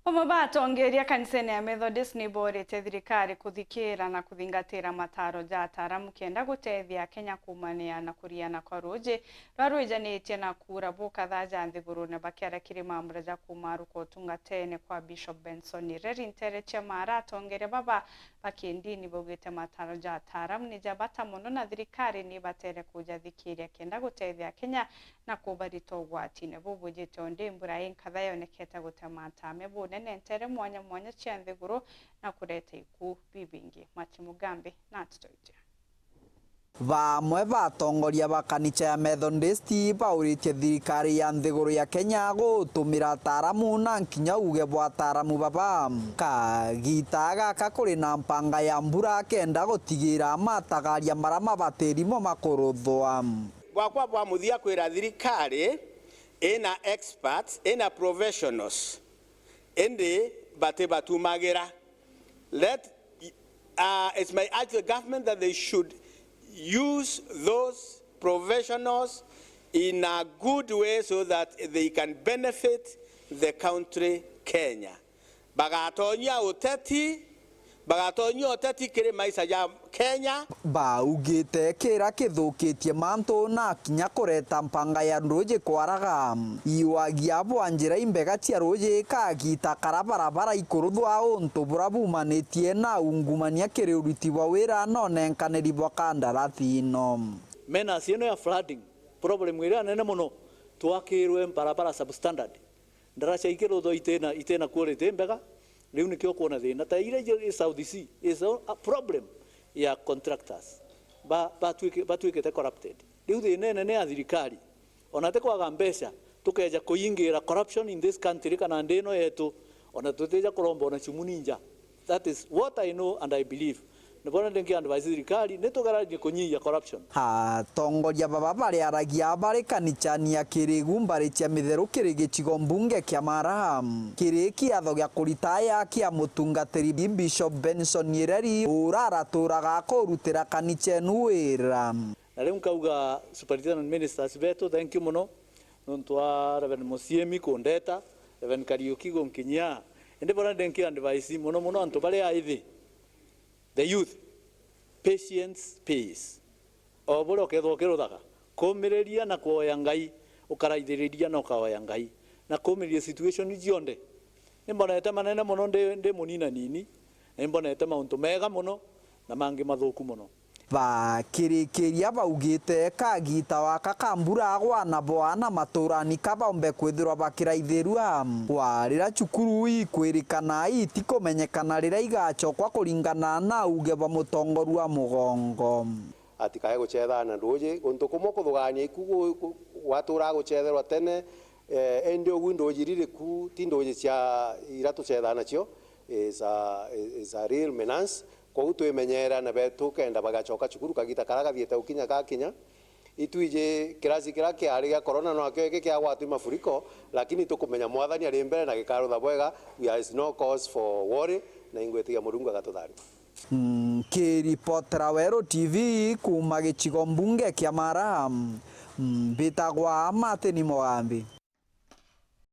Omabatongeria kanisani ya Methodist niborete thirikari kuthikira na kuthingatira mataro ja ataramu kenda gutethia Kenya kumania na kuriana kwa ruji rwarwijanitie na kura bukatha ja nthiguru na bakiarakiri mamura ja kumaru kwa utungatene kwa Bishop Benson Reri ntere chama aratongeria baba bakindini bogete mataro ja ataramu ni jabata muno na thirikari ni batere kuja thikiria kenda gutethia Kenya na kubarito gwatine bubujite onde mbura inkatha yoneketa gutematame bune nentere mwanya cia nthiguru na kureta iku bibingi Mati Mugambi na tutoitia Vamwe vatongoria ba kanitha ya Methodist bauritie thirikari ya nthiguru ya Kenya gutumira ataramu na nkinya uge bwa ataramu baba kagita gaka kuri na mpanga ya mbura kenda gutigira matagaria marama batirimo makuruthwa gwakwa bwa muthia kwira thirikari ina experts ina professionals ende bate batumagira it's my urge the government that they should use those professionals in a good way so that they can benefit the country Kenya. Bagatonya oteti kire maisha ya Kenya baugite kira kithukitie mantu na kinya kureta mpanga ya ruji kwaraga iwagia bwanjira imbega cia ruji kagita karabarabara ikuruthwa untu burabumanetie na ungumania kiriuruti wa wira none nkaneri bwa kandarathi ino mena sieno ya flooding problem wira nene muno twakirwe barabara substandard ndaracha ikirutho itena quality mbega riu nikyo kuona thina ta ile South Sea is a problem ya contractors batuikete corrupted riu thina nene ya thirikari ona te kwaga mbeca tukeja kuingira corruption in this country kana ndino yetu ona tuteja kuromba ona chimuninja. That is what I know and I believe. Nibona ndengi advise thirikari nitugaraje kunyia corruption. Tongoria baba bari aragia bari kanichani ya kirigu mbari cia mitheru kirigi chigo mbunge kia Maraham kiriki atho gya kuritaya kia mutungatiri Bishop Benson Reri uraratura kurutira kanichenu wira na riu kauga superintendent ministers beto thank you muno nontwa Reverend Musiemi kondeta Reverend Kariuki gonkinya ende bona ndengi advise muno antu bari aithi the youth patience pays oboro kethokerothaga kumireria na kuoya ngai ukaraithiriria na ukaoya ngai na kumireria situation cionde nimbonete manene muno ndi munina nini nimbonete mauntu mega muno na mangi mathuku muno bakirikiria baugite kagita waka kambura agwana bwana maturani kabombe kwithirwa bakiraithirua warira cukuru ikwirikana itikumenyekana rira igachokwa kuringana na uge ba mutongoru wa mugongo atikaye guchethana nduji guntu kumo kuthugania iku watura guchetherwa tene ende ogundo jiririku tindoje cia iratu chethana cio is a real menace kwa utwemenyera na betu kenda bagachoka cukuru kagita karaga thiete ukinya gakinya itwije kirasi kirake ari ya corona no akyo kia gwatu mafuriko lakini tukumenya mwathani ari mbere na gikarutha bwega there is no cause for worry na ingwetiga murungu agatuthari kiripotera Wero TV kuma gichigo mbunge kia Maraham bitagwa Mati Mugambi.